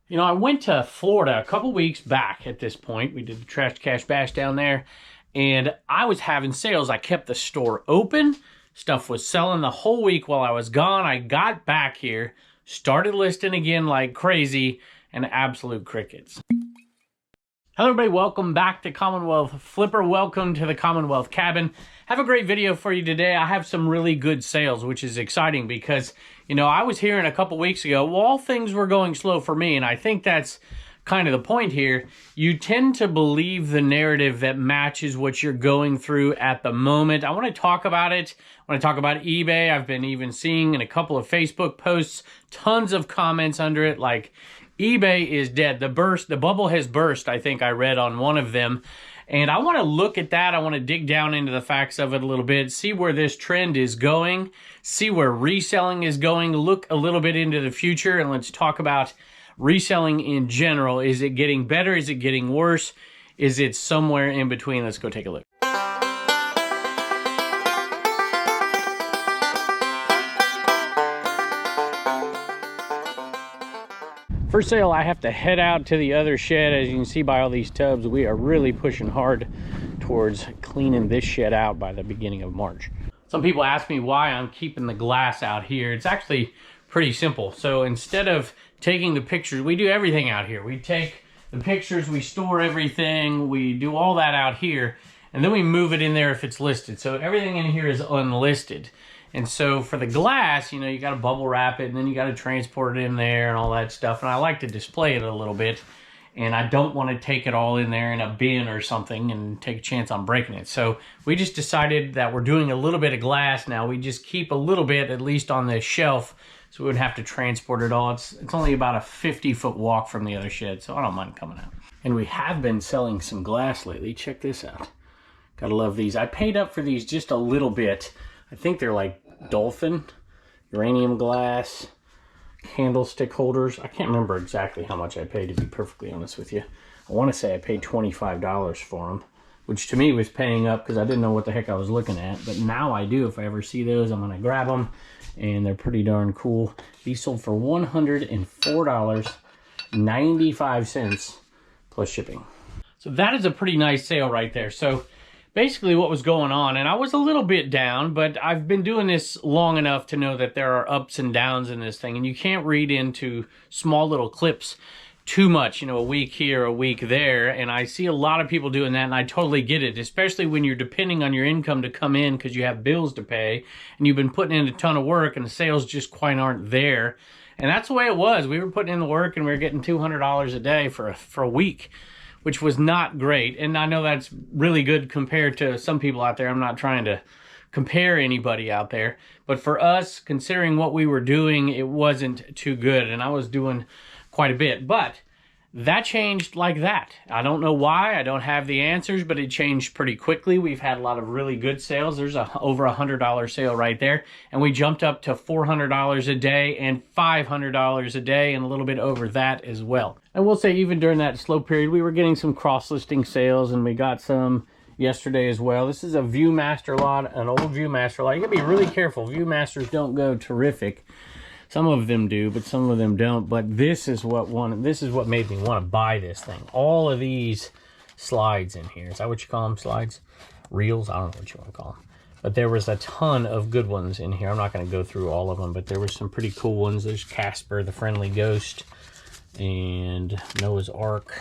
You know, I went to Florida a couple weeks back at this point. We did the Trash Cash Bash down there, and I was having sales. I kept the store open. Stuff was selling the whole week while I was gone. I got back here, started listing again like crazy, and absolute crickets. Hello everybody, welcome back to Commonwealth Flipper. Welcome to the Commonwealth cabin. Have a great video for you today. I have some really good sales, which is exciting because, you know, I was hearing a couple weeks ago, well, things were going slow for me, and I think that's kind of the point here. You tend to believe the narrative that matches what you're going through at the moment. I want to talk about it. I want to talk about eBay. I've been even seeing in a couple of Facebook posts, tons of comments under it like, eBay is dead. The bubble has burst, I think I read on one of them. And I want to look at that. I want to dig down into the facts of it a little bit, see where this trend is going, see where reselling is going, look a little bit into the future, and let's talk about reselling in general. Is it getting better? Is it getting worse? Is it somewhere in between? Let's go take a look. For sale, I have to head out to the other shed. As you can see by all these tubs, we are really pushing hard towards cleaning this shed out by the beginning of March. Some people ask me why I'm keeping the glass out here. It's actually pretty simple. So instead of taking the pictures, we do everything out here. We take the pictures, we store everything, we do all that out here, and then we move it in there if it's listed. So everything in here is unlisted. And so for the glass, you know, you got to bubble wrap it, and then you got to transport it in there and all that stuff. And I like to display it a little bit, and I don't want to take it all in there in a bin or something and take a chance on breaking it. So we just decided that we're doing a little bit of glass now. We just keep a little bit, at least on this shelf, so we wouldn't have to transport it all. It's only about a 50-foot walk from the other shed, so I don't mind coming out. And we have been selling some glass lately. Check this out. Gotta love these. I paid up for these just a little bit. I think they're like dolphin, uranium glass, candlestick holders. I can't remember exactly how much I paid, to be perfectly honest with you. I want to say I paid $25 for them, which to me was paying up because I didn't know what the heck I was looking at. But now I do. If I ever see those, I'm going to grab them, and they're pretty darn cool. These sold for $104.95 plus shipping. So that is a pretty nice sale right there. So basically what was going on, and I was a little bit down, but I've been doing this long enough to know that there are ups and downs in this thing, and you can't read into small little clips too much, you know, a week here, a week there, and I see a lot of people doing that, and I totally get it, especially when you're depending on your income to come in because you have bills to pay, and you've been putting in a ton of work, and the sales just quite aren't there. And that's the way it was. We were putting in the work, and we were getting $200 a day for a week, which was not great. And I know that's really good compared to some people out there. I'm not trying to compare anybody out there. But for us, considering what we were doing, it wasn't too good. And I was doing quite a bit. But that changed like that. I don't know why. I don't have the answers, but it changed pretty quickly. We've had a lot of really good sales. There's over $100 sale right there. And we jumped up to $400 a day and $500 a day and a little bit over that as well. I will say even during that slow period, we were getting some cross-listing sales, and we got some yesterday as well. This is a Viewmaster lot, an old Viewmaster lot. You gotta be really careful. Viewmasters don't go terrific. Some of them do, but some of them don't. But this is what made me want to buy this thing. All of these slides in here. Is that what you call them, slides? Reels? I don't know what you want to call them. But there was a ton of good ones in here. I'm not going to go through all of them, but there were some pretty cool ones. There's Casper, the Friendly Ghost, and Noah's Ark.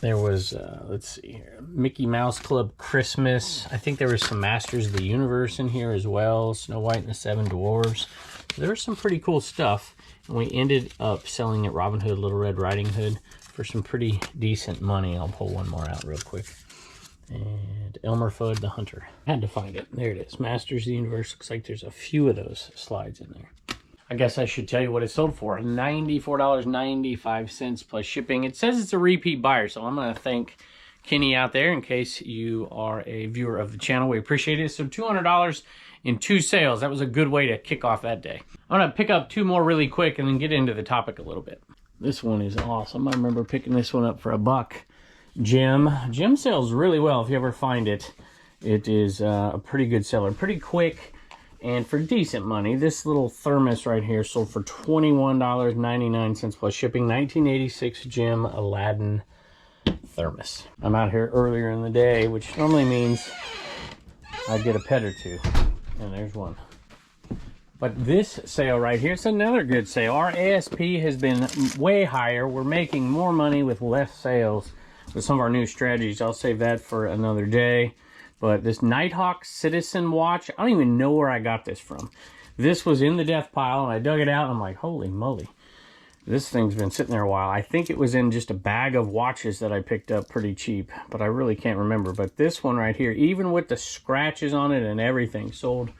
There was, let's see here, Mickey Mouse Club Christmas. I think there was some Masters of the Universe in here as well. Snow White and the Seven Dwarfs. There's some pretty cool stuff, and we ended up selling at Robin Hood, Little Red Riding Hood for some pretty decent money. I'll pull one more out real quick. And Elmer Fudd the Hunter. I had to find it. There it is. Masters of the Universe. Looks like there's a few of those slides in there. I guess I should tell you what it sold for. $94.95 plus shipping. It says it's a repeat buyer, so I'm going to thank Kenny out there in case you are a viewer of the channel. We appreciate it. So $200 in 2 sales. That was a good way to kick off that day. I'm going to pick up 2 more really quick and then get into the topic a little bit. This one is awesome. I remember picking this one up for $1. Gem sells really well if you ever find it. It is a pretty good seller. Pretty quick. And for decent money, this little thermos right here sold for $21.99 plus shipping. 1986 Gem Aladdin thermos. I'm out here earlier in the day, which normally means I get a pet or two. And there's one. But this sale right here, it's another good sale. Our ASP has been way higher. We're making more money with less sales with some of our new strategies. I'll save that for another day. But this Nighthawk Citizen watch, I don't even know where I got this from. This was in the death pile, and I dug it out, and I'm like, holy moly. This thing's been sitting there a while. I think it was in just a bag of watches that I picked up pretty cheap, but I really can't remember. But this one right here, even with the scratches on it and everything, sold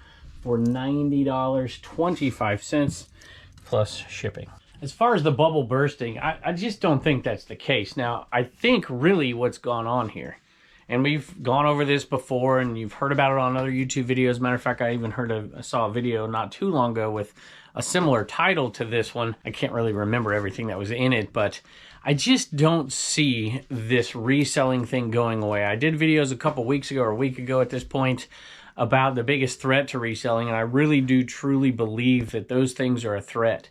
for $90.25 plus shipping. As far as the bubble bursting, I just don't think that's the case. Now, I think really what's gone on here, and we've gone over this before, and you've heard about it on other YouTube videos. Matter of fact, I even saw a video not too long ago with a similar title to this one. I can't really remember everything that was in it, but I just don't see this reselling thing going away. I did videos a couple weeks ago or a week ago at this point about the biggest threat to reselling, and I really do truly believe that those things are a threat.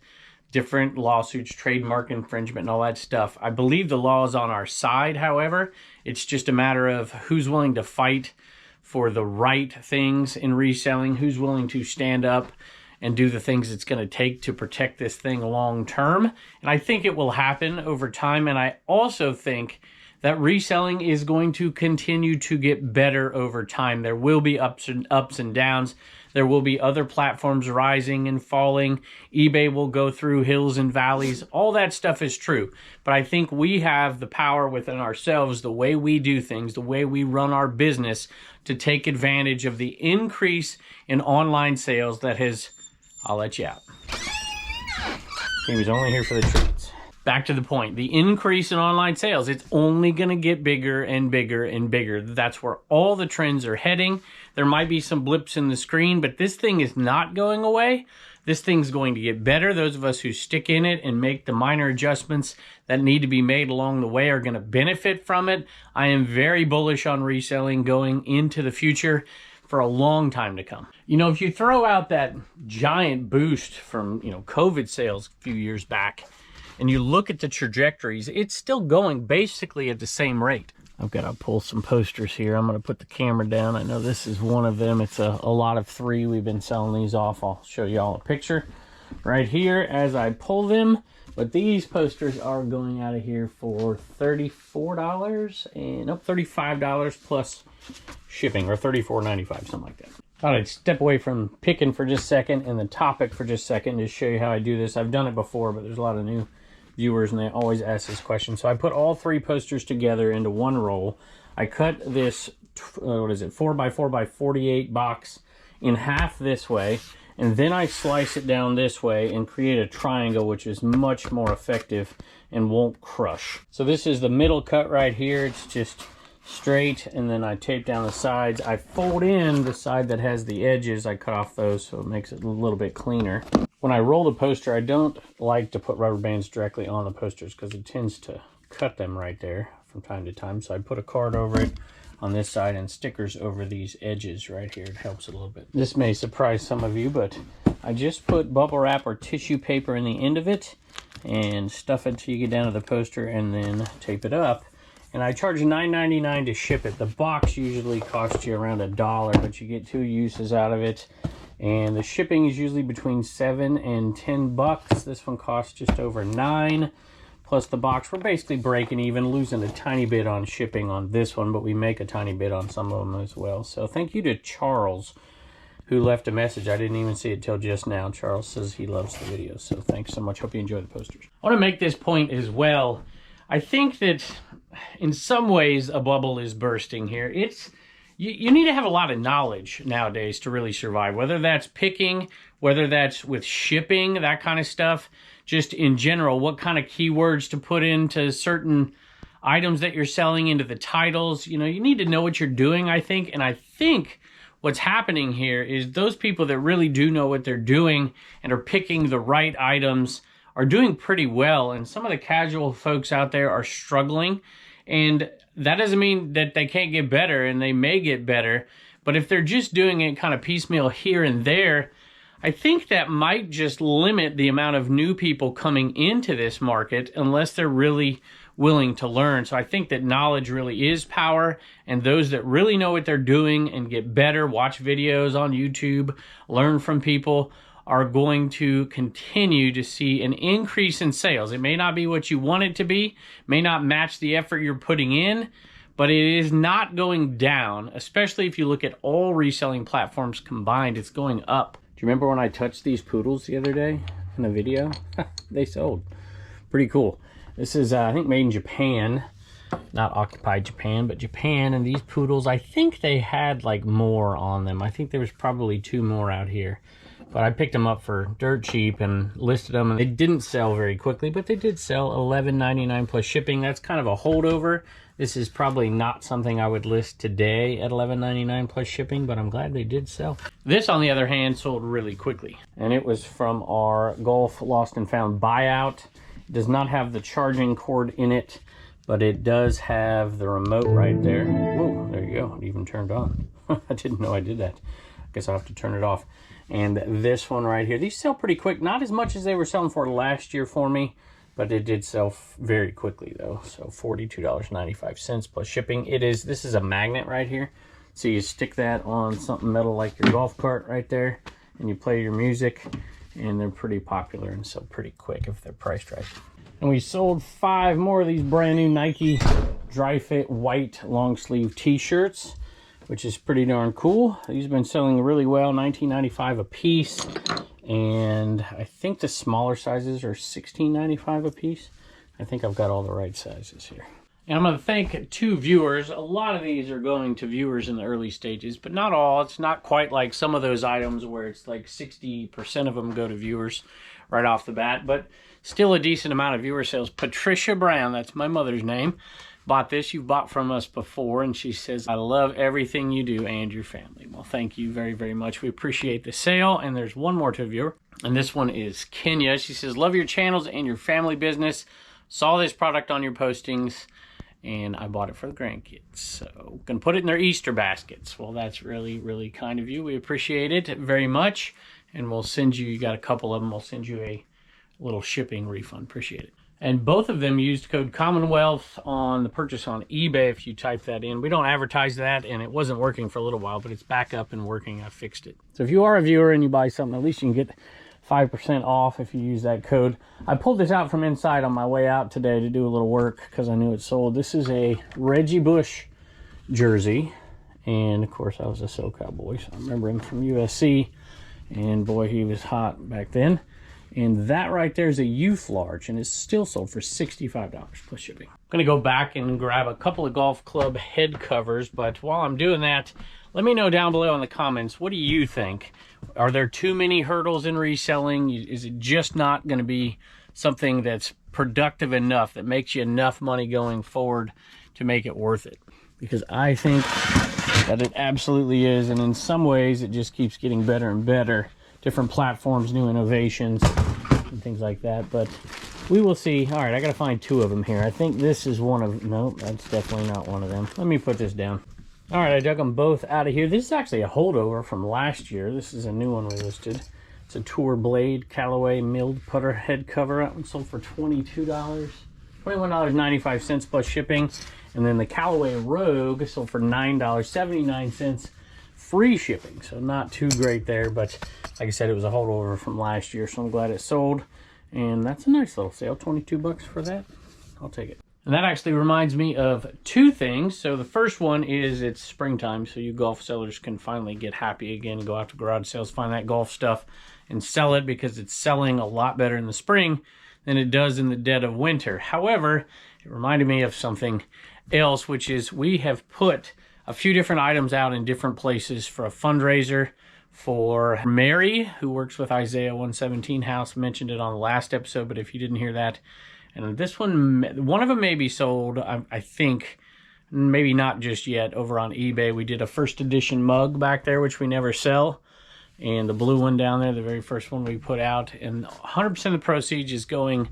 Different lawsuits, trademark infringement, and all that stuff. I believe the law is on our side, however. It's just a matter of who's willing to fight for the right things in reselling, who's willing to stand up and do the things it's going to take to protect this thing long term. And I think it will happen over time, and I also think that reselling is going to continue to get better over time. There will be ups and downs. There will be other platforms rising and falling. eBay will go through hills and valleys. All that stuff is true. But I think we have the power within ourselves, the way we do things, the way we run our business, to take advantage of the increase in online sales that has... I'll let you out. He was only here for the treats. Back to the point. The increase in online sales, it's only going to get bigger and bigger and bigger. That's where all the trends are heading. There might be some blips in the screen, but this thing is not going away. This thing's going to get better. Those of us who stick in it and make the minor adjustments that need to be made along the way are going to benefit from it. I am very bullish on reselling going into the future for a long time to come. You know, if you throw out that giant boost from, COVID sales a few years back, and you look at the trajectories, it's still going basically at the same rate. I've got to pull some posters here. I'm going to put the camera down. I know this is one of them. It's a lot of 3. We've been selling these off. I'll show y'all a picture right here as I pull them. But these posters are going out of here for $34 and $35 plus shipping, or $34.95, something like that. Thought I'd step away from picking for just a second and the topic for just a second to show you how I do this. I've done it before, but there's a lot of new viewers and they always ask this question. So I put all 3 posters together into one roll. I cut this 4x4x48 box in half this way, and then I slice it down this way and create a triangle, which is much more effective and won't crush. So this is the middle cut right here. It's just straight, and then I tape down the sides. I fold in the side that has the edges. I cut off those so it makes it a little bit cleaner. When I roll the poster, I don't like to put rubber bands directly on the posters because it tends to cut them right there from time to time. So I put a card over it on this side and stickers over these edges right here. It helps a little bit. This may surprise some of you, but I just put bubble wrap or tissue paper in the end of it and stuff it till you get down to the poster and then tape it up. And I charge $9.99 to ship it. The box usually costs you around $1, but you get 2 uses out of it. And the shipping is usually between $7 and $10. This one costs just over $9. Plus the box, we're basically breaking even, losing a tiny bit on shipping on this one, but we make a tiny bit on some of them as well. So thank you to Charles, who left a message. I didn't even see it till just now. Charles says he loves the video, so thanks so much. Hope you enjoy the posters. I want to make this point as well. I think that in some ways a bubble is bursting here. You need to have a lot of knowledge nowadays to really survive, whether that's picking, whether that's with shipping, that kind of stuff. Just in general, what kind of keywords to put into certain items that you're selling, into the titles. You need to know what you're doing, I think. And I think what's happening here is those people that really do know what they're doing and are picking the right items are doing pretty well. And some of the casual folks out there are struggling. And that doesn't mean that they can't get better, and they may get better, But if they're just doing it kind of piecemeal here and there, I think that might just limit the amount of new people coming into this market unless they're really willing to learn. So I think that knowledge really is power, and those that really know what they're doing and get better, watch videos on YouTube, learn from people, are going to continue to see an increase in sales. It may not be what you want it to be, may not match the effort you're putting in, but it is not going down, especially if you look at all reselling platforms combined. It's going up. Do you remember when I touched these poodles the other day in a video? They sold. Pretty cool. This is, I think, made in Japan. Not occupied Japan, but Japan. And these poodles, I think they had like more on them. I think there was probably 2 more out here. But I picked them up for dirt cheap and listed them. And they didn't sell very quickly, but they did sell $11.99 plus shipping. That's kind of a holdover. This is probably not something I would list today at $11.99 plus shipping, but I'm glad they did sell. This, on the other hand, sold really quickly. And it was from our Golf Lost and Found buyout. It does not have the charging cord in it, but it does have the remote right there. Whoa, there you go. It even turned on. I didn't know I did that. I guess I'll have to turn it off. And this one right here, these sell pretty quick. Not as much as they were selling for last year for me, but it did sell very quickly though. So $42.95 plus shipping. This is a magnet right here. So you stick that on something metal like your golf cart right there, and you play your music, and they're pretty popular and sell pretty quick if they're priced right. And we sold 5 more of these brand new Nike dry fit white long sleeve t-shirts, which is pretty darn cool. These have been selling really well, $19.95 a piece. And I think the smaller sizes are $16.95 a piece. I think I've got all the right sizes here. And I'm going to thank 2 viewers. A lot of these are going to viewers in the early stages, but not all. It's not quite like some of those items where it's like 60% of them go to viewers right off the bat, but still a decent amount of viewer sales. Patricia Brown, that's my mother's name, bought this. You've bought from us before, and she says, "I love everything you do and your family." Well, thank you very, very much. We appreciate the sale. And there's one more to a viewer, and this one is Kenya. She says, "Love your channels and your family business. Saw this product on your postings, and I bought it for the grandkids. So gonna put it in their Easter baskets." Well, that's really, really kind of you. We appreciate it very much. And we'll send you got a couple of them, we'll send you a little shipping refund. Appreciate it. And both of them used code Commonwealth on the purchase on eBay if you type that in. We don't advertise that, and it wasn't working for a little while, but it's back up and working. I fixed it. So if you are a viewer and you buy something, at least you can get 5% off if you use that code. I pulled this out from inside on my way out today to do a little work because I knew it sold. This is a Reggie Bush jersey. And of course I was a SoCal boy, so I remember him from USC. And boy, he was hot back then. And that right there is a youth large, and it's still sold for $65 plus shipping. I'm gonna go back and grab a couple of golf club head covers, but while I'm doing that, let me know down below in the comments, what do you think? Are there too many hurdles in reselling? Is it just not gonna be something that's productive enough, that makes you enough money going forward to make it worth it? Because I think that it absolutely is, and in some ways it just keeps getting better and better. Different platforms, new innovations, and things like that, but we will see. All right, I gotta find 2 of them here. I think this is one of, no, that's definitely not one of them. Let me put this down. All right, I dug them both out of here. This is actually a holdover from last year. This is a new one we listed. It's a Tour Blade Callaway milled putter head cover. That one sold for $22, $21.95 plus shipping. And then the Callaway Rogue sold for $9.79. Free shipping, so not too great there, but like I said, it was a holdover from last year, so I'm glad it sold. And that's a nice little sale, 22 bucks for that. I'll take it. And that actually reminds me of 2 things. So the first one is it's springtime, so you golf sellers can finally get happy again and go out to garage sales, find that golf stuff and sell it, because it's selling a lot better in the spring than it does in the dead of winter. However, it reminded me of something else, which is we have put a few different items out in different places for a fundraiser for Mary, who works with Isaiah 117 House. Mentioned it on the last episode, but if you didn't hear that. And this one of them may be sold, I think, maybe not just yet, over on eBay. We did a first edition mug back there, which we never sell. And the blue one down there, the very first one we put out. And 100% of the proceeds is going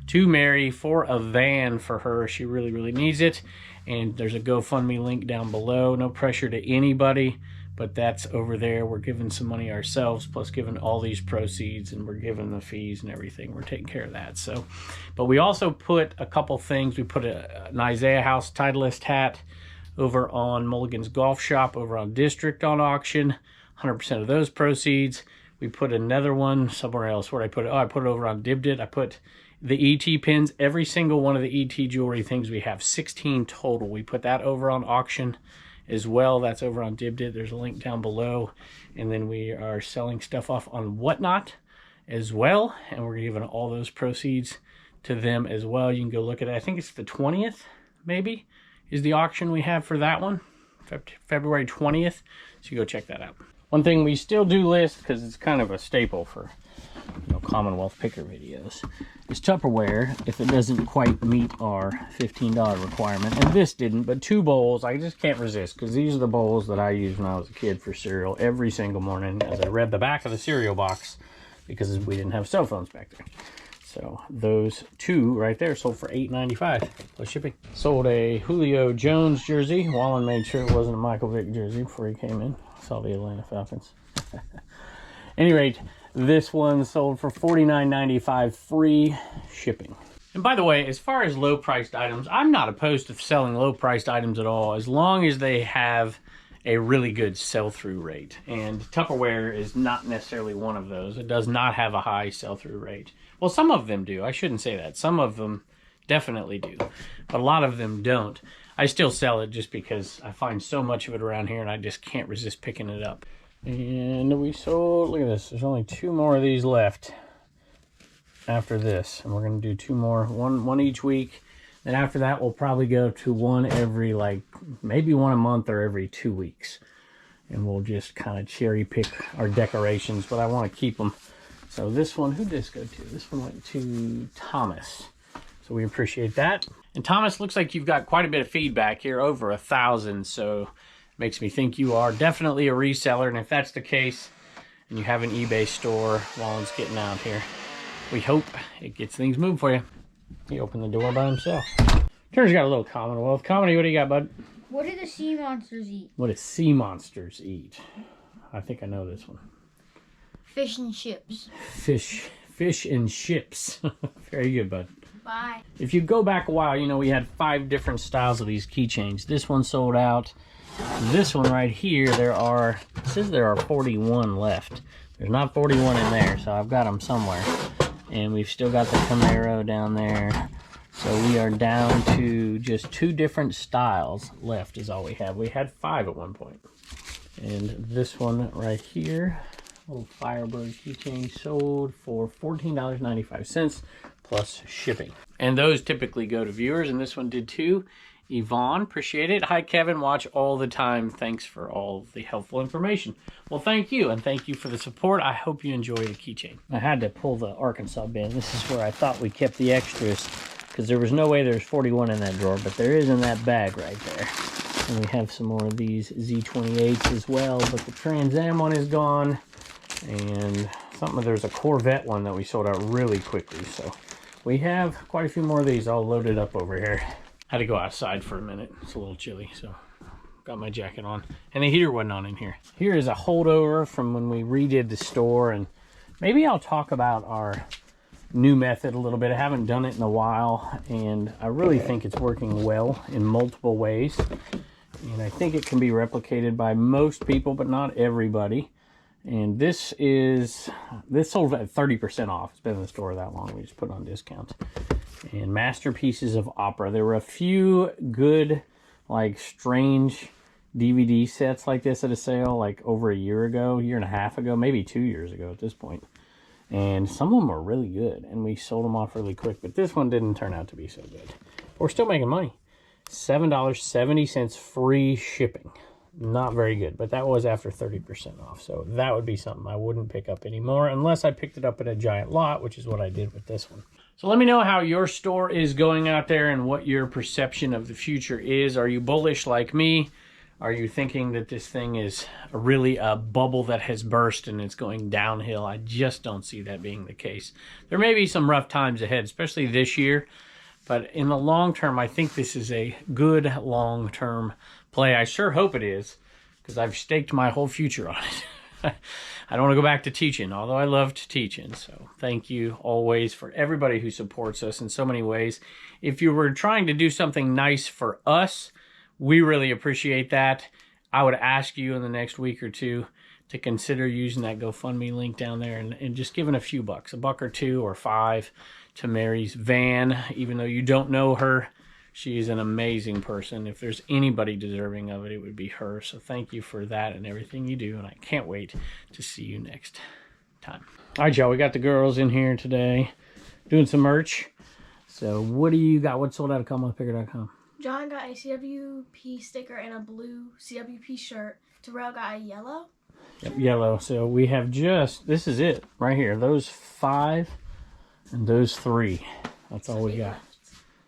to Mary for a van for her. She really, really needs it. And there's a GoFundMe link down below. No pressure to anybody, but that's over there. We're giving some money ourselves, plus giving all these proceeds, and we're giving the fees and everything. We're taking care of that. So, but we also put a couple things. We put an Isaiah House Titleist hat over on Mulligan's Golf Shop over on District on auction. 100% of those proceeds. We put another one somewhere else. Where I put it? Oh, I put it over on Dibdit. I put the ET pins, every single one of the ET jewelry things we have, 16 total. We put that over on auction as well. That's over on Dibdit. There's a link down below. And then we are selling stuff off on Whatnot as well. And we're giving all those proceeds to them as well. You can go look at it. I think it's the 20th, maybe, is the auction we have for that one. February 20th. So you go check that out. One thing we still do list, because it's kind of a staple for Commonwealth picker videos, is Tupperware if it doesn't quite meet our $15 requirement. And this didn't, but 2 bowls I just can't resist, because these are the bowls that I used when I was a kid for cereal every single morning as I read the back of the cereal box, because we didn't have cell phones back there. So those 2 right there sold for $8.95 plus shipping. Sold a Julio Jones jersey. Wallen made sure it wasn't a Michael Vick jersey before he came in. Saw the Atlanta Falcons. Any rate, this one sold for $49.95 free shipping. And by the way, as far as low-priced items, I'm not opposed to selling low-priced items at all, as long as they have a really good sell-through rate. And Tupperware is not necessarily one of those. It does not have a high sell-through rate. Well, some of them do. I shouldn't say that. Some of them definitely do, but a lot of them don't. I still sell it just because I find so much of it around here, and I just can't resist picking it up. And we sold, look at this, there's only 2 more of these left after this, and we're going to do 2 more, one each week. Then after that, we'll probably go to one every, like, maybe one a month or every 2 weeks. And we'll just kind of cherry pick our decorations, but I want to keep them. So this one, who did this go to? This one went to Thomas. So we appreciate that. And Thomas, looks like you've got quite a bit of feedback here, over 1,000. So makes me think you are definitely a reseller. And if that's the case, and you have an eBay store, Wallen's getting out here, we hope it gets things moving for you. He opened the door by himself. Turner's got a little Commonwealth. Comedy, what do you got, bud? What do the sea monsters eat? What do sea monsters eat? I think I know this one. Fish and chips. Fish and chips. Very good, bud. Bye. If you go back a while, we had 5 different styles of these keychains. This one sold out. This one right here, it says there are 41 left. There's not 41 in there, so I've got them somewhere. And we've still got the Camaro down there. So we are down to just 2 different styles left is all we have. We had 5 at one point. And this one right here, little Firebird keychain, sold for $14.95 plus shipping. And those typically go to viewers, and this one did too. Yvonne, appreciate it. Hi, Kevin, watch all the time. Thanks for all the helpful information. Well, thank you, and thank you for the support. I hope you enjoy the keychain. I had to pull the Arkansas bin. This is where I thought we kept the extras, because there was no way there's 41 in that drawer, but there is in that bag right there. And we have some more of these Z28s as well, but the Trans Am one is gone. And there's a Corvette one that we sold out really quickly, so we have quite a few more of these all loaded up over here. Had to go outside for a minute. It's a little chilly, so got my jacket on. And the heater wasn't on in here. Here is a holdover from when we redid the store, and maybe I'll talk about our new method a little bit. I haven't done it in a while, and I really think it's working well in multiple ways. And I think it can be replicated by most people, but not everybody. And this sold at 30% off. It's been in the store that long. We just put it on discount. And Masterpieces of Opera. There were a few good, like, strange DVD sets like this at a sale, like over a year ago, year and a half ago, maybe 2 years ago at this point. And some of them were really good, and we sold them off really quick. But this one didn't turn out to be so good. But we're still making money. $7.70 free shipping. Not very good, but that was after 30% off. So that would be something I wouldn't pick up anymore unless I picked it up at a giant lot, which is what I did with this one. So let me know how your store is going out there and what your perception of the future is. Are you bullish like me? Are you thinking that this thing is really a bubble that has burst and it's going downhill? I just don't see that being the case. There may be some rough times ahead, especially this year. But in the long term, I think this is a good long-term play. I sure hope it is, because I've staked my whole future on it. I don't want to go back to teaching, although I loved teaching. So thank you always for everybody who supports us in so many ways. If you were trying to do something nice for us, we really appreciate that. I would ask you in the next week or two to consider using that GoFundMe link down there and just giving a few bucks, $1 or $2 or $5 to Mary's van. Even though you don't know her, she is an amazing person. If there's anybody deserving of it, it would be her. So thank you for that and everything you do. And I can't wait to see you next time. All right, y'all, we got the girls in here today doing some merch. So what do you got? What sold out at CommonwealthPicker.com? John got a CWP sticker and a blue CWP shirt. Terrell got a yellow. Yep, yellow. So we have just, this is it right here. Those 5 and those 3. That's all we got.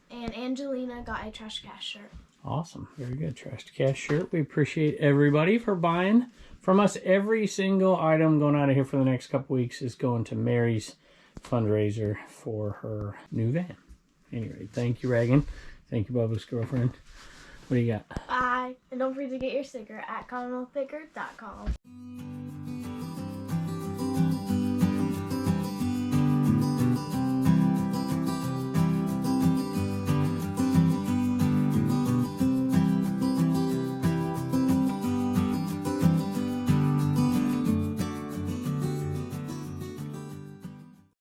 And Angelina got a Trash Cash shirt. Awesome. Very good. Trash to Cash shirt. We appreciate everybody for buying from us. Every single item going out of here for the next couple weeks is going to Mary's fundraiser for her new van. Anyway, thank you, Reagan. Thank you, Bubba's girlfriend. What do you got? Bye. And don't forget to get your sticker at CommonwealthPicker.com.